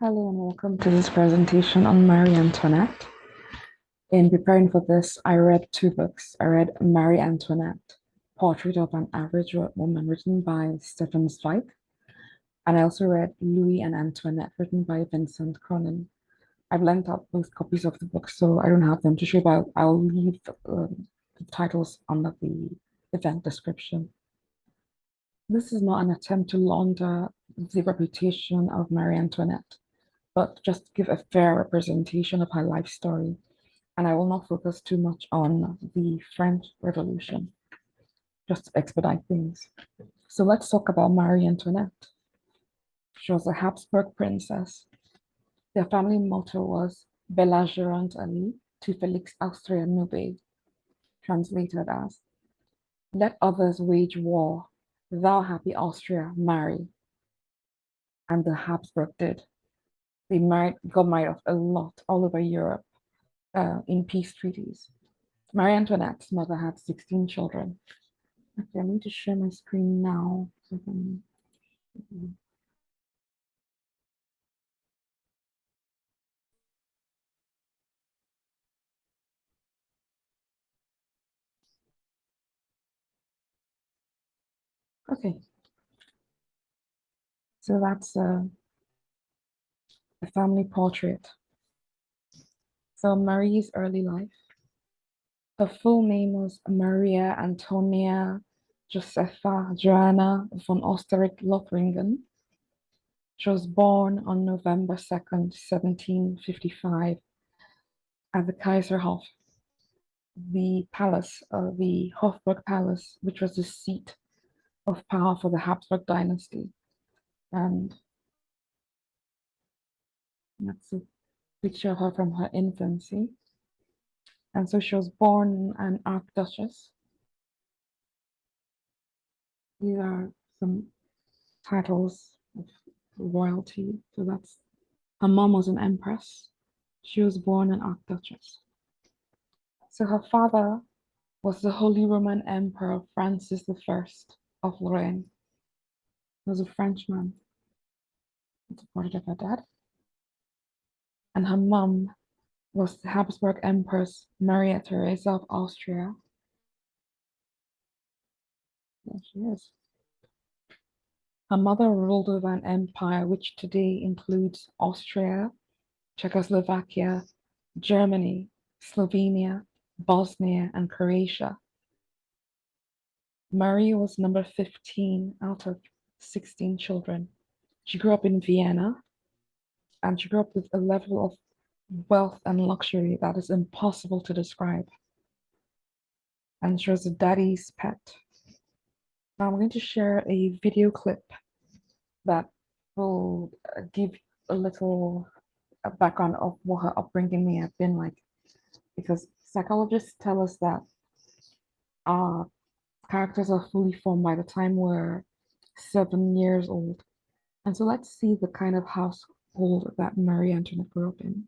Hello and welcome to this presentation on Marie Antoinette. In preparing for this, I read two books. I read Marie Antoinette, Portrait of an Average Woman, written by Stephen Zweig, and I also read Louis and Antoinette, written by Vincent Cronin. I've lent out both copies of the book, so I don't have them to show, but I'll leave the titles under the event description. This is not an attempt to launder the reputation of Marie Antoinette, but just give a fair representation of her life story. And I will not focus too much on the French Revolution, just to expedite things. So let's talk about Marie Antoinette. She was a Habsburg princess. Their family motto was Bella Gérante Ali to Felix Austria Nube, translated as, let others wage war, thou happy Austria marry. And the Habsburg did. They got married off a lot all over Europe in peace treaties. Marie Antoinette's mother had 16 children. Okay, I need to share my screen now. Okay, so that's a family portrait. So Marie's early life. Her full name was Maria Antonia Josepha Joanna von Osterich-Lothringen. She was born on November 2nd, 1755, at the Kaiserhof, the palace, the Hofburg Palace, which was the seat of power for the Habsburg dynasty. And that's a picture of her from her infancy. And so she was born an archduchess. These are some titles of royalty. So that's her mom was an empress. She was born an archduchess. So her father was the Holy Roman Emperor Francis I of Lorraine. He was a Frenchman. That's a portrait of her dad. And her mom was the Habsburg Empress Maria Theresa of Austria. There she is. Her mother ruled over an empire which today includes Austria, Czechoslovakia, Germany, Slovenia, Bosnia, and Croatia. Marie was number 15 out of 16 children. She grew up in Vienna, and she grew up with a level of wealth and luxury that is impossible to describe. And she was a daddy's pet. Now I'm going to share a video clip that will give a little background of what her upbringing may have been like, because psychologists tell us that our characters are fully formed by the time we're 7 years old. And so let's see the kind of household that Marie Antoinette grew up in.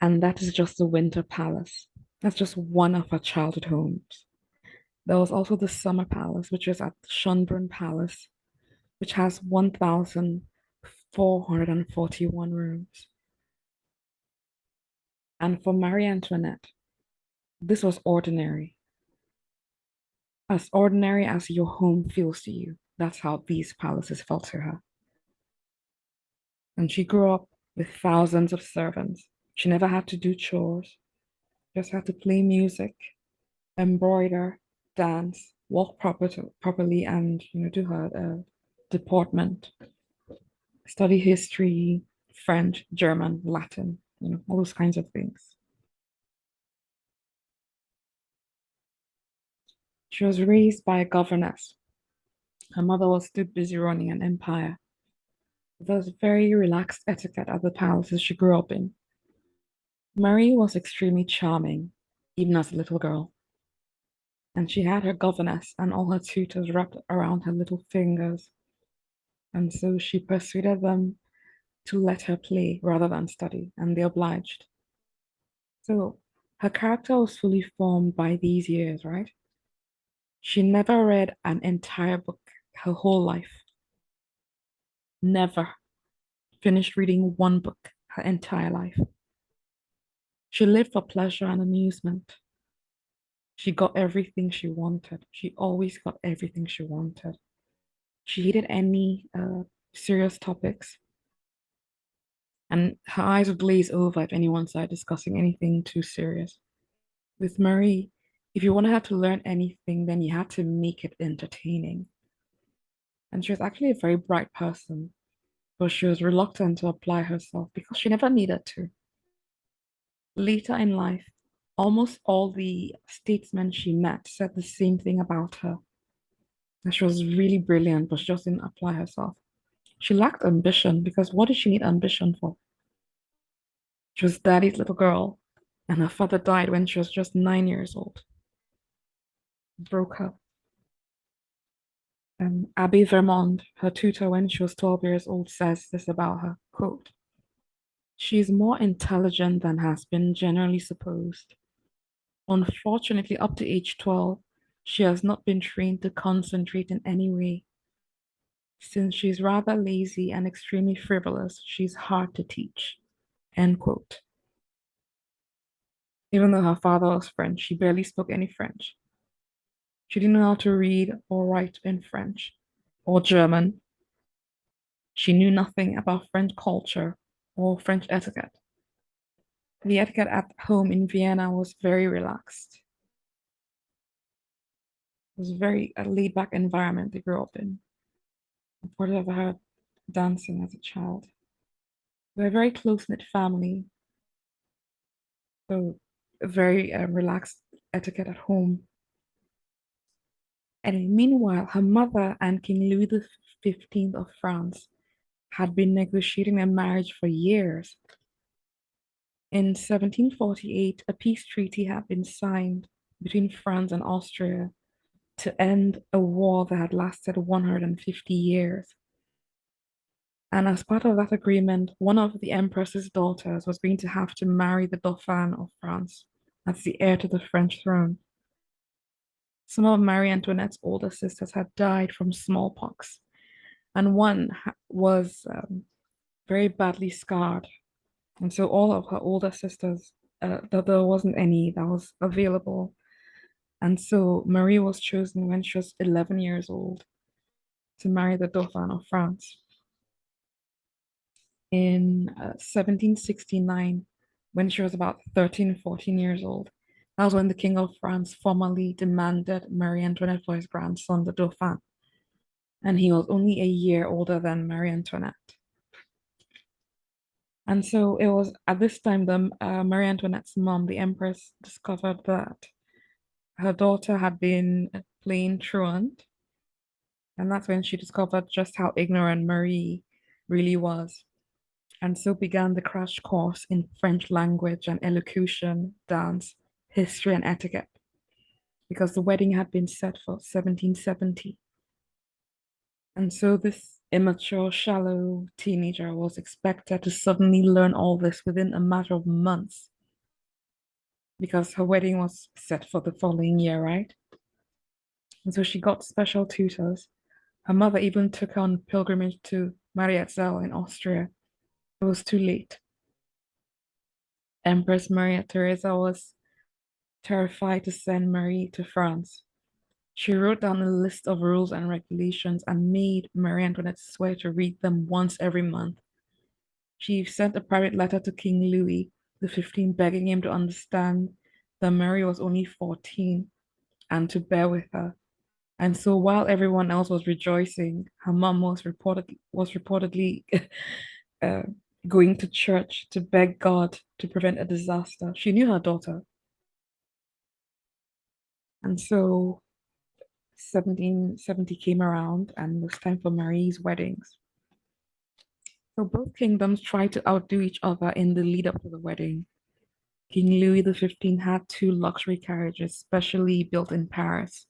And that is just the Winter Palace. That's just one of her childhood homes. There was also the Summer Palace, which is at Schönbrunn Palace, which has 1,441 rooms. And for Marie Antoinette, this was ordinary as your home feels to you. That's how these palaces felt to her. And she grew up with thousands of servants. She never had to do chores, just had to play music, embroider, dance, properly, and do her deportment, study history, French, German, Latin, all those kinds of things. She was raised by a governess. Her mother was too busy running an empire. There was very relaxed etiquette at the palaces she grew up in. Marie was extremely charming, even as a little girl, and she had her governess and all her tutors wrapped around her little fingers, and so she persuaded them to let her play rather than study, and they obliged. So her character was fully formed by these years, right? She never read an entire book her whole life, never finished reading one book her entire life. She lived for pleasure and amusement. She got everything she wanted. She always got everything she wanted. She hated any serious topics, and her eyes would glaze over if anyone started discussing anything too serious. With Marie, if you wanted her to learn anything, then you had to make it entertaining. And she was actually a very bright person, but she was reluctant to apply herself because she never needed to. Later in life, almost all the statesmen she met said the same thing about her. That she was really brilliant, but she just didn't apply herself. She lacked ambition because what did she need ambition for? She was daddy's little girl, and her father died when she was just 9 years old. Broke her. Abby Vermont, her tutor when she was 12 years old, says this about her, quote, "She is more intelligent than has been generally supposed. Unfortunately, up to age 12, she has not been trained to concentrate in any way. Since she's rather lazy and extremely frivolous, she's hard to teach." End quote. Even though her father was French, she barely spoke any French. She didn't know how to read or write in French or German. She knew nothing about French culture or French etiquette. The etiquette at home in Vienna was very relaxed. It was very a laid back environment they grew up in. Part of her dancing as a child. They're a very close knit family, so a very relaxed etiquette at home. And meanwhile, her mother and King Louis XV of France had been negotiating their marriage for years. In 1748, a peace treaty had been signed between France and Austria to end a war that had lasted 150 years. And as part of that agreement, one of the Empress's daughters was going to have to marry the Dauphin of France as the heir to the French throne. Some of Marie Antoinette's older sisters had died from smallpox, and one was very badly scarred. And so all of her older sisters, there wasn't any that was available. And so Marie was chosen when she was 11 years old to marry the Dauphin of France. In 1769, when she was about 13, 14 years old, that was when the King of France formally demanded Marie Antoinette for his grandson, the Dauphin. And he was only a year older than Marie Antoinette. And so it was at this time that Marie Antoinette's mom, the Empress, discovered that her daughter had been playing truant. And that's when she discovered just how ignorant Marie really was. And so began the crash course in French language and elocution, dance, history, and etiquette, because the wedding had been set for 1770. And so this immature, shallow teenager was expected to suddenly learn all this within a matter of months because her wedding was set for the following year, right? And so she got special tutors. Her mother even took her on pilgrimage to Mariazell in Austria. It was too late. Empress Maria Theresa was terrified to send Marie to France. She wrote down a list of rules and regulations and made Marie Antoinette swear to read them once every month. She sent a private letter to King Louis XV begging him to understand that Mary was only 14 and to bear with her. And so while everyone else was rejoicing, her mom was reportedly uh, going to church to beg God to prevent a disaster. She knew her daughter. And so 1770 came around and it was time for Marie's weddings. So both kingdoms tried to outdo each other in the lead up to the wedding. King Louis XV had two luxury carriages specially built in Paris,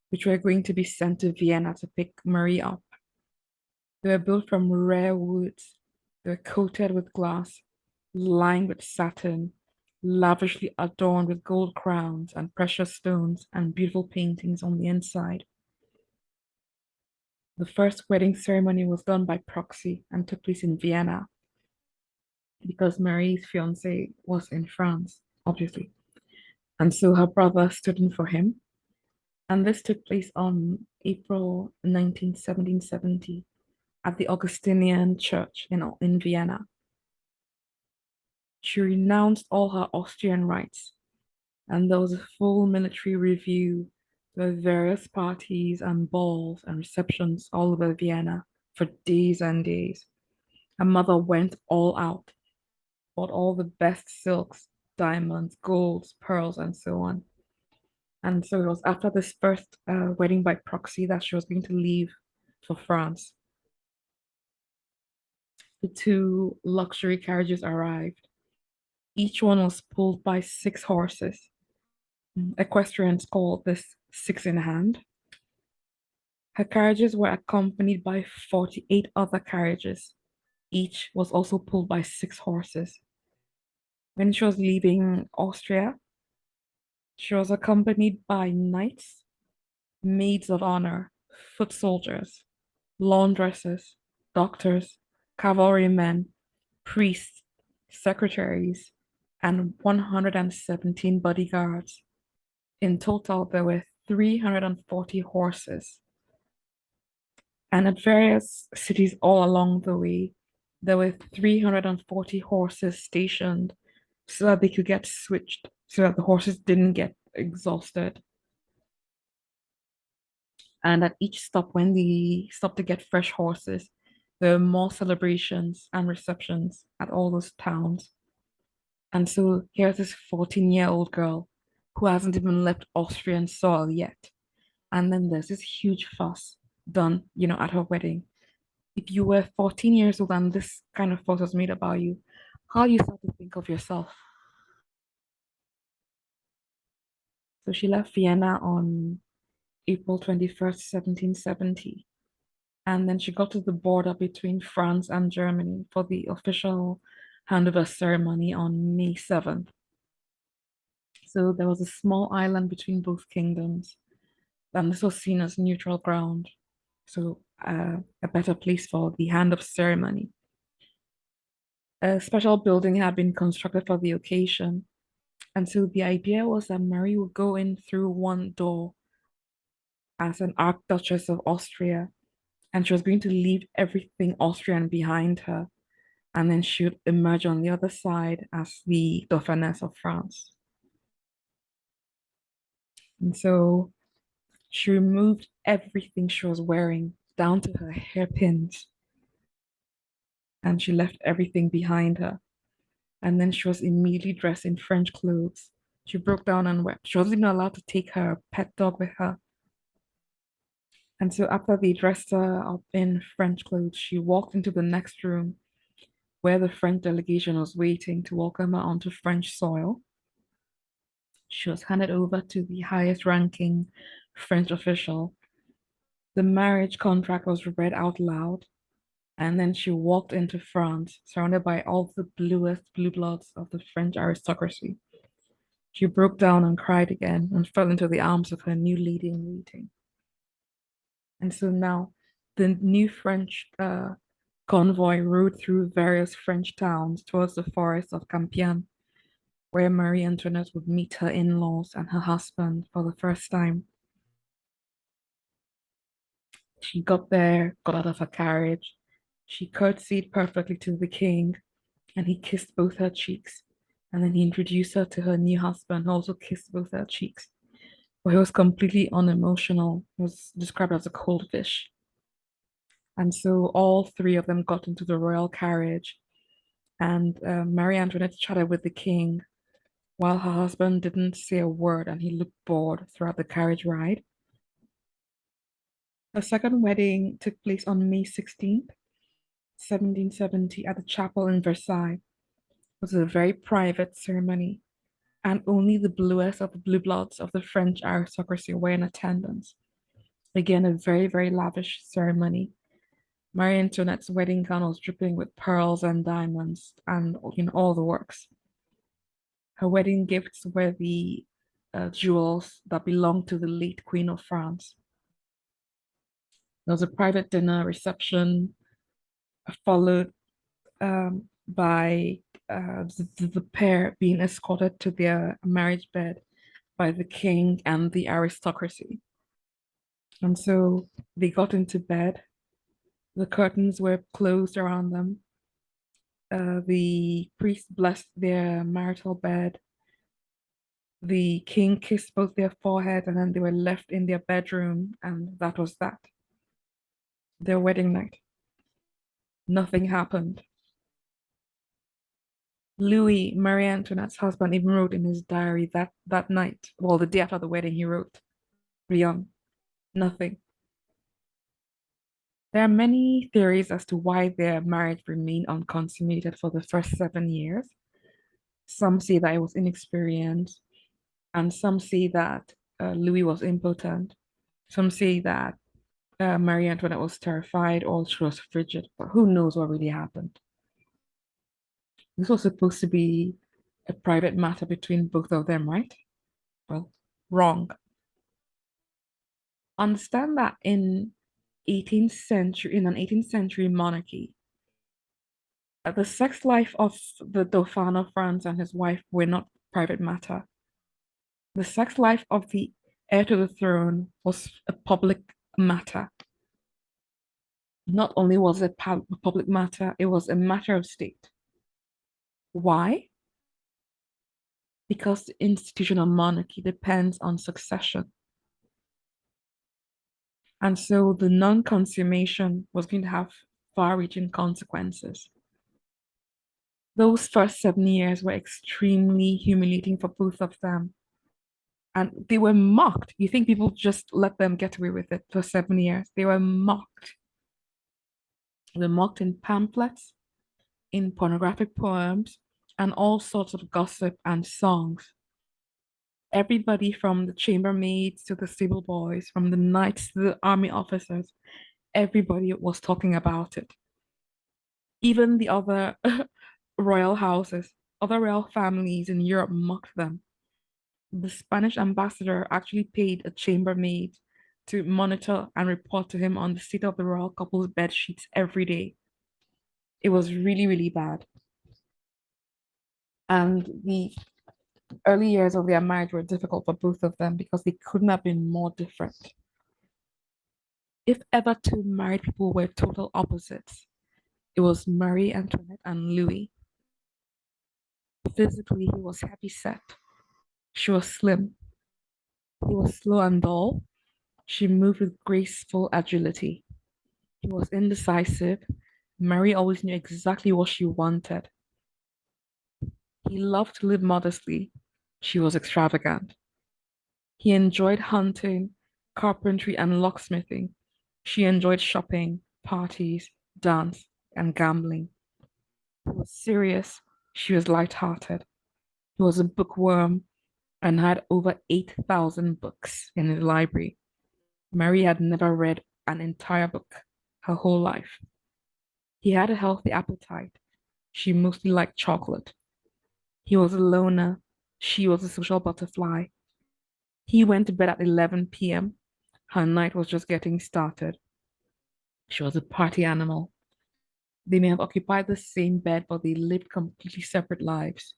which were going to be sent to Vienna to pick Marie up. They were built from rare woods. They were coated with glass, lined with satin, lavishly adorned with gold crowns and precious stones and beautiful paintings on the inside. The first wedding ceremony was done by proxy and took place in Vienna because Marie's fiance was in France, obviously. And so her brother stood in for him. And this took place on April 19th, 1770 at the Augustinian Church in Vienna. She renounced all her Austrian rights, and there was a full military review with various parties and balls and receptions all over Vienna for days and days. Her mother went all out, bought all the best silks, diamonds, golds, pearls, and so on. And so it was after this first wedding by proxy that she was going to leave for France. The two luxury carriages arrived. Each one was pulled by 6 horses. Equestrians called this six in hand. Her carriages were accompanied by 48 other carriages. Each was also pulled by 6 horses. When she was leaving Austria, she was accompanied by knights, maids of honor, foot soldiers, laundresses, doctors, cavalrymen, priests, secretaries, and 117 bodyguards. In total, there were 340 horses. And at various cities all along the way, there were 340 horses stationed so that they could get switched, so that the horses didn't get exhausted. And at each stop, when they stopped to get fresh horses, there were more celebrations and receptions at all those towns. And so here's this 14-year-old girl who hasn't even left Austrian soil yet. And then there's this huge fuss done, at her wedding. If you were 14 years old and this kind of fuss was made about you, how do you start to think of yourself? So she left Vienna on April 21st, 1770. And then she got to the border between France and Germany for the official handover ceremony on May 7th. So there was a small island between both kingdoms, and this was seen as neutral ground. So a better place for the hand of ceremony. A special building had been constructed for the occasion. And so the idea was that Mary would go in through one door as an Archduchess of Austria, and she was going to leave everything Austrian behind her. And then she would emerge on the other side as the Dauphiness of France. And so she removed everything she was wearing down to her hairpins, and she left everything behind her. And then she was immediately dressed in French clothes. She broke down and wept. She wasn't even allowed to take her pet dog with her. And so after they dressed her up in French clothes, she walked into the next room where the French delegation was waiting to welcome her onto French soil. She was handed over to the highest ranking French official. The marriage contract was read out loud, and then she walked into France, surrounded by all the bluest blue bloods of the French aristocracy. She broke down and cried again and fell into the arms of her new lady in waiting. And so now the new French convoy rode through various French towns towards the forest of Campion, where Marie Antoinette would meet her in laws and her husband for the first time. She got there, got out of her carriage. She curtsied perfectly to the king, and he kissed both her cheeks. And then he introduced her to her new husband, who also kissed both her cheeks. But he was completely unemotional. He was described as a cold fish. And so all three of them got into the royal carriage, and Marie Antoinette chatted with the king while her husband didn't say a word and he looked bored throughout the carriage ride. Her second wedding took place on May 16th, 1770, at the chapel in Versailles. It was a very private ceremony, and only the bluest of the blue bloods of the French aristocracy were in attendance. Again, a very, very lavish ceremony. Marie Antoinette's wedding gown was dripping with pearls and diamonds and all the works. Her wedding gifts were the jewels that belonged to the late Queen of France. There was a private dinner reception followed by the pair being escorted to their marriage bed by the king and the aristocracy. And so they got into bed. The curtains were closed around them. The priest blessed their marital bed. The king kissed both their foreheads, and then they were left in their bedroom, and that was that. Their wedding night. Nothing happened. Louis, Marie Antoinette's husband, even wrote in his diary that night, well, the day after the wedding, he wrote, Rion, nothing. There are many theories as to why their marriage remained unconsummated for the first 7 years. Some say that it was inexperience, and some say that Louis was impotent. Some say that Marie Antoinette was terrified or she was frigid, but who knows what really happened. This was supposed to be a private matter between both of them, right? Well, wrong. Understand that in an 18th century monarchy, the sex life of the Dauphin of France and his wife were not private matter. The sex life of the heir to the throne was a public matter. Not only was it a public matter, it was a matter of state. Why? Because the institution of monarchy depends on succession. And so the non consummation was going to have far reaching consequences. Those first 7 years were extremely humiliating for both of them. And they were mocked. You think people just let them get away with it for 7 years? They were mocked. They were mocked in pamphlets, in pornographic poems, and all sorts of gossip and songs. Everybody from the chambermaids to the stable boys, from the knights to the army officers, everybody was talking about it. Even the other royal houses, other royal families in Europe mocked them. The Spanish ambassador actually paid a chambermaid to monitor and report to him on the state of the royal couple's bed sheets every day. It was really, really bad. And the early years of their marriage were difficult for both of them because they couldn't have been more different. If ever two married people were total opposites, it was Marie Antoinette and Louis. Physically, he was heavy set. She was slim. He was slow and dull. She moved with graceful agility. He was indecisive. Marie always knew exactly what she wanted. He loved to live modestly. She was extravagant. He enjoyed hunting, carpentry, and locksmithing. She enjoyed shopping, parties, dance, and gambling. He was serious. She was light-hearted. He was a bookworm and had over 8,000 books in his library. Marie had never read an entire book her whole life. He had a healthy appetite. She mostly liked chocolate. He was a loner. She was a social butterfly. He went to bed at 11 p.m. Her night was just getting started. She was a party animal. They may have occupied the same bed, but they lived completely separate lives.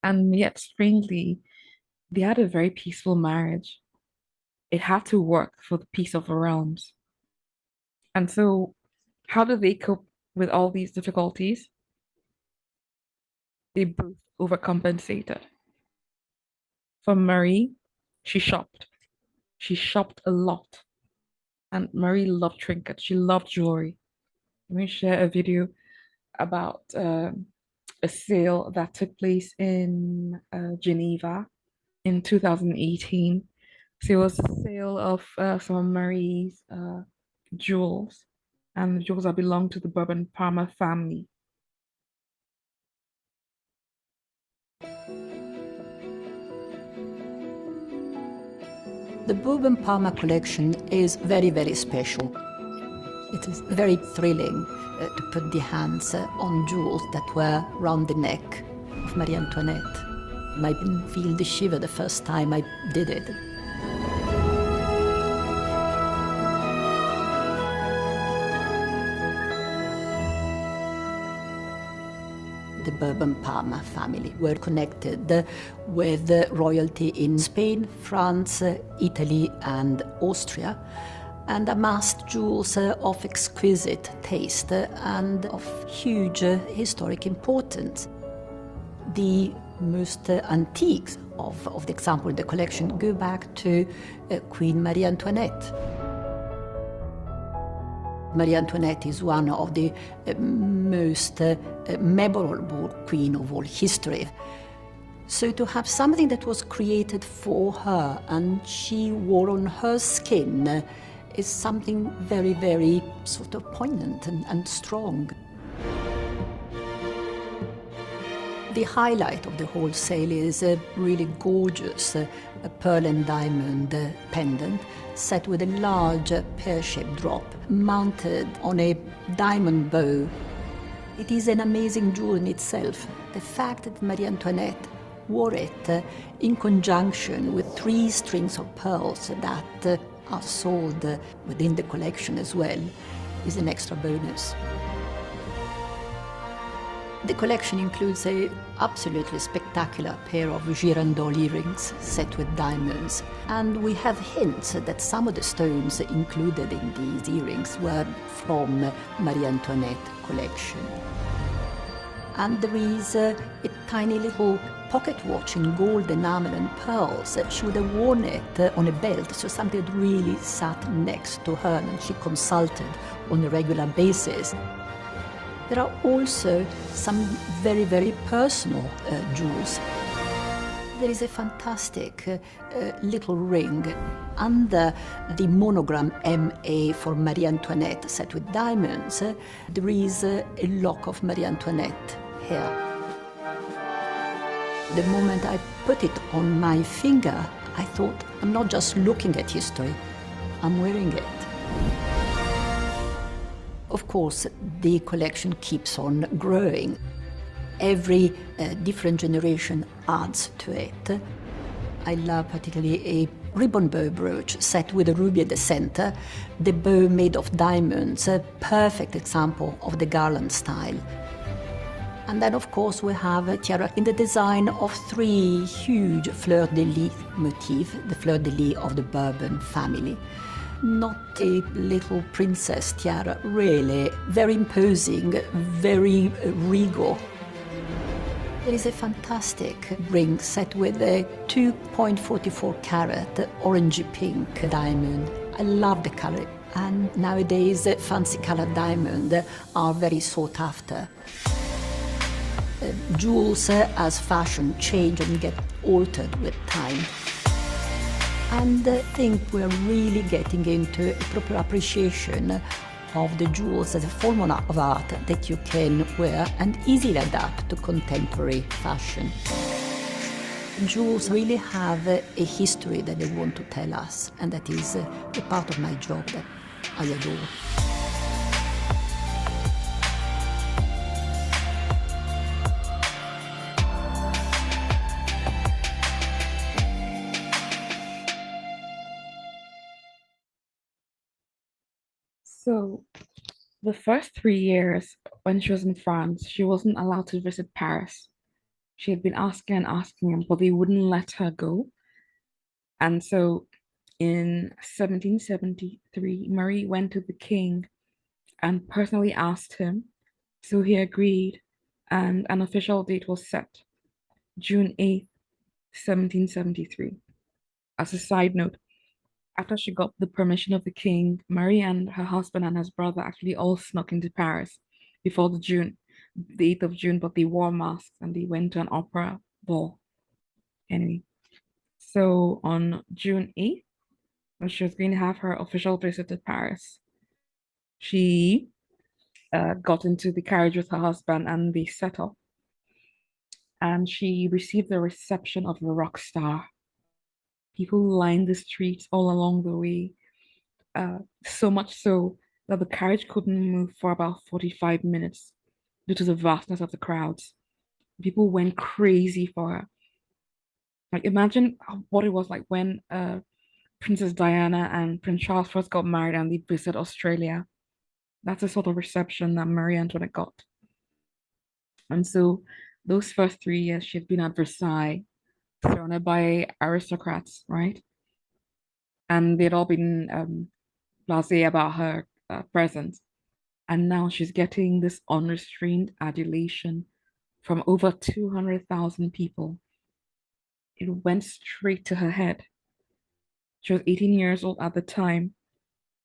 And yet, strangely, they had a very peaceful marriage. It had to work for the peace of the realms. And so, how do they cope with all these difficulties? They both overcompensated. For Marie, she shopped. She shopped a lot. And Marie loved trinkets. She loved jewelry. Let me share a video about a sale that took place in Geneva in 2018. So it was a sale of some of Marie's jewels, and the jewels that belong to the Bourbon Parma family. The Bourbon Parma collection is very, very special. It is very thrilling to put the hands on jewels that were round the neck of Marie Antoinette. I didn't feel the shiver the first time I did it. The Bourbon Parma family were connected with royalty in Spain, France, Italy, and Austria, and amassed jewels of exquisite taste and of huge historic importance. The most antiques of the example in the collection go back to Queen Marie Antoinette. Marie Antoinette is one of the most memorable queen of all history. So to have something that was created for her and she wore on her skin is something very, very sort of poignant and strong. The highlight of the whole sale is a really gorgeous pearl and diamond pendant set with a large pear-shaped drop mounted on a diamond bow. It is an amazing jewel in itself. The fact that Marie Antoinette wore it in conjunction with 3 strings of pearls that are sold within the collection as well is an extra bonus. The collection includes an absolutely spectacular pair of girandole earrings set with diamonds, and we have hints that some of the stones included in these earrings were from Marie Antoinette collection. And there is a tiny little pocket watch in gold enamel and pearls. She would have worn it on a belt, so something that really sat next to her and she consulted on a regular basis. There are also some very, very personal jewels. There is a fantastic little ring under the monogram MA for Marie Antoinette set with diamonds. There is a lock of Marie Antoinette hair. The moment I put it on my finger, I thought, I'm not just looking at history, I'm wearing it. Of course, the collection keeps on growing. Every different generation adds to it. I love particularly a ribbon bow brooch set with a ruby at the center, the bow made of diamonds, a perfect example of the garland style. And then, of course, we have a tiara in the design of 3 huge fleur-de-lis motifs, the fleur-de-lis of the Bourbon family. Not a little princess tiara, really very imposing, very regal. There is a fantastic ring set with a 2.44 carat orangey pink diamond. I love the color, and nowadays fancy colored diamonds are very sought after. Jewels as fashion change and get altered with time. And I think we're really getting into a proper appreciation of the jewels as a form of art that you can wear and easily adapt to contemporary fashion. Jewels really have a history that they want to tell us, and that is a part of my job that I adore. So the first 3 years when she was in France, she wasn't allowed to visit Paris. She had been asking and asking him, but they wouldn't let her go. And so in 1773, Marie went to the king and personally asked him. So he agreed, and an official date was set, June 8th, 1773. As a side note, after she got the permission of the king, Marie and her husband and his brother actually all snuck into Paris before the 8th of June, but they wore masks and they went to an opera ball. Anyway, so on June 8th, when she was going to have her official visit to Paris, she got into the carriage with her husband and they set off. And she received the reception of a rock star. People lined the streets all along the way, so much so that the carriage couldn't move for about 45 minutes due to the vastness of the crowds. People went crazy for her. Like, imagine what it was like when Princess Diana and Prince Charles first got married and they visited Australia. That's the sort of reception that Marie Antoinette got. And so those first 3 years, she'd been at Versailles, surrounded by aristocrats, right? And they'd all been blasé about her presence. And now she's getting this unrestrained adulation from over 200,000 people. It went straight to her head. She was 18 years old at the time,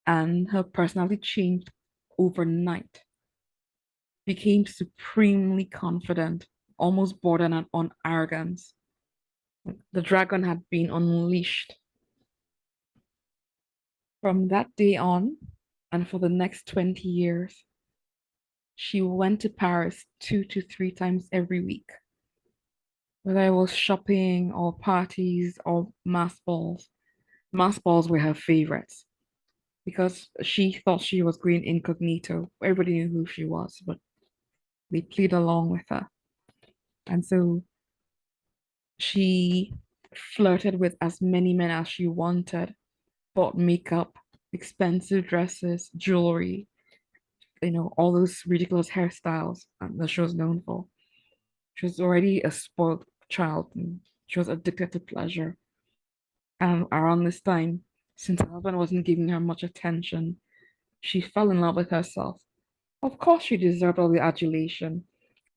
and her personality changed overnight. Became supremely confident, almost bordering on arrogance. The dragon had been unleashed. From that day on, and for the next 20 years, she went to Paris 2 to 3 times every week, whether it was shopping or parties or mass balls. Mass balls were her favorites because she thought she was going incognito. Everybody knew who she was, but they played along with her. And so she flirted with as many men as she wanted, bought makeup, expensive dresses, jewelry, all those ridiculous hairstyles that she was known for. She was already a spoiled child and she was addicted to pleasure. And around this time, since her husband wasn't giving her much attention, she fell in love with herself. Of course, she deserved all the adulation.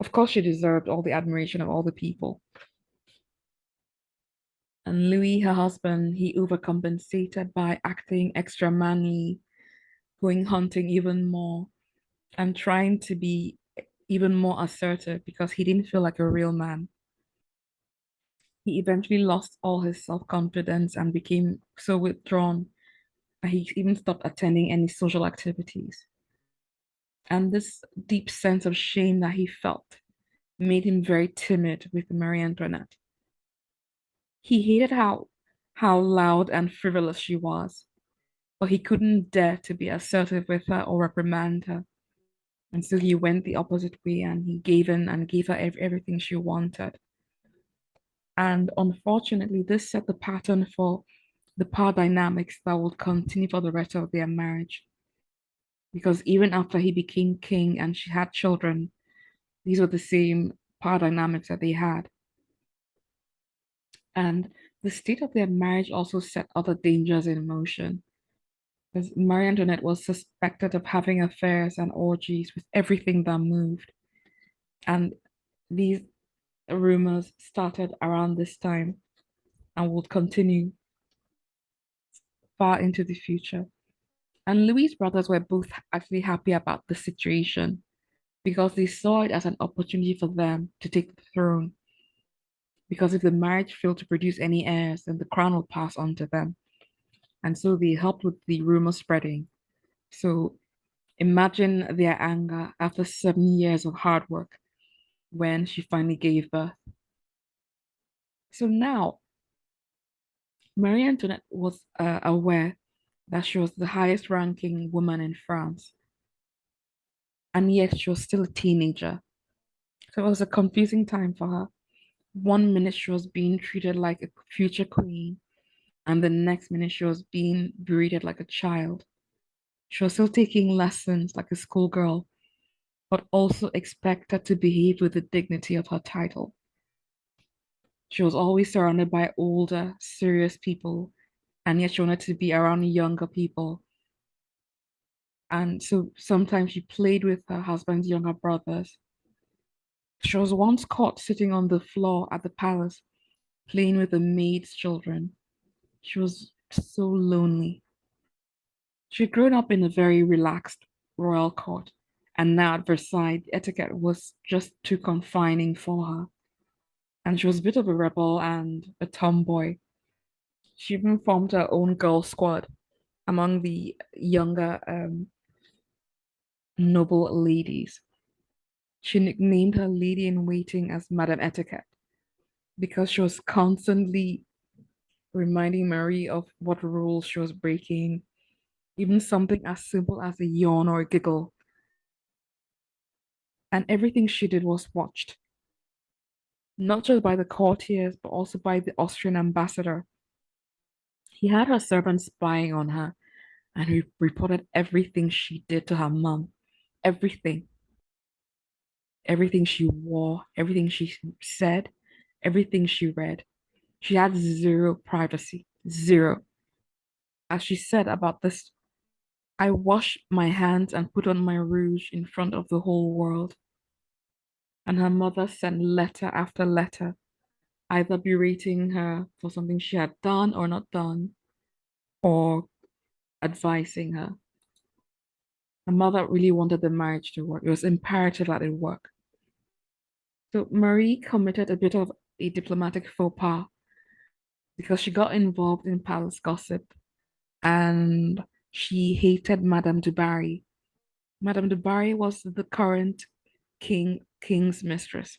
Of course, she deserved all the admiration of all the people. And Louis, her husband, he overcompensated by acting extra manly, going hunting even more, and trying to be even more assertive because he didn't feel like a real man. He eventually lost all his self-confidence and became so withdrawn that he even stopped attending any social activities. And this deep sense of shame that he felt made him very timid with Marie Antoinette. He hated how loud and frivolous she was, but he couldn't dare to be assertive with her or reprimand her. And so he went the opposite way and he gave in and gave her everything she wanted. And unfortunately, this set the pattern for the power dynamics that would continue for the rest of their marriage. Because even after he became king and she had children, these were the same power dynamics that they had. And the state of their marriage also set other dangers in motion. Because Marie Antoinette was suspected of having affairs and orgies with everything that moved. And these rumors started around this time and would continue far into the future. And Louis' brothers were both actually happy about the situation because they saw it as an opportunity for them to take the throne. Because if the marriage failed to produce any heirs, then the crown will pass on to them. And so they helped with the rumor spreading. So imagine their anger after 7 years of hard work when she finally gave birth. So now, Marie Antoinette was aware that she was the highest ranking woman in France, and yet she was still a teenager. So it was a confusing time for her. One minute she was being treated like a future queen, and the next minute she was being berated like a child. She was still taking lessons like a schoolgirl, but also expected to behave with the dignity of her title. She was always surrounded by older, serious people, and yet she wanted to be around younger people. And so sometimes she played with her husband's younger brothers. She was once caught sitting on the floor at the palace, playing with the maid's children. She was so lonely. She'd grown up in a very relaxed royal court, and now at Versailles, etiquette was just too confining for her. And she was a bit of a rebel and a tomboy. She even formed her own girl squad among the younger noble ladies. She nicknamed her lady in waiting as Madame Etiquette because she was constantly reminding Marie of what rules she was breaking, even something as simple as a yawn or a giggle. And everything she did was watched, not just by the courtiers, but also by the Austrian ambassador. He had her servants spying on her, and he reported everything she did to her mum. Everything. Everything she wore, everything she said, everything she read. She had zero privacy. Zero. As she said about this, I washed my hands and put on my rouge in front of the whole world. And her mother sent letter after letter, either berating her for something she had done or not done, or advising her. Her mother really wanted the marriage to work. It was imperative that it work. So Marie committed a bit of a diplomatic faux pas because she got involved in palace gossip and she hated Madame du Barry. Madame du Barry was the current king's mistress,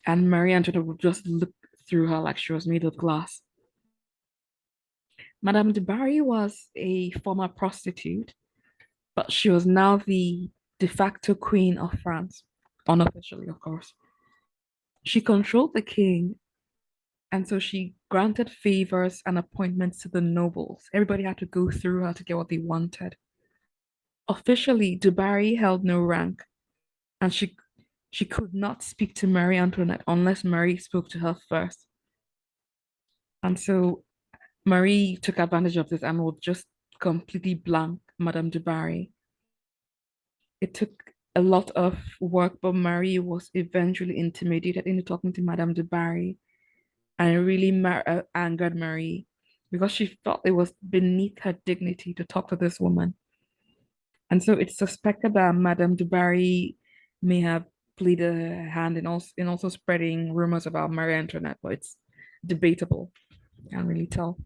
and Marie Antoinette would just look through her like she was made of glass. Madame du Barry was a former prostitute, but she was now the de facto queen of France, unofficially, of course. She controlled the king, and so she granted favors and appointments to the nobles. Everybody had to go through her to get what they wanted. Officially, du Barry held no rank, and she could not speak to Marie Antoinette unless Marie spoke to her first. And so Marie took advantage of this and would just completely blank Madame du Barry. It took a lot of work, but Marie was eventually intimidated into talking to Madame du Barry, and it really angered Marie because she felt it was beneath her dignity to talk to this woman. And so it's suspected that Madame du Barry may have played a hand in also spreading rumors about Marie Antoinette, but it's debatable. Can't really tell.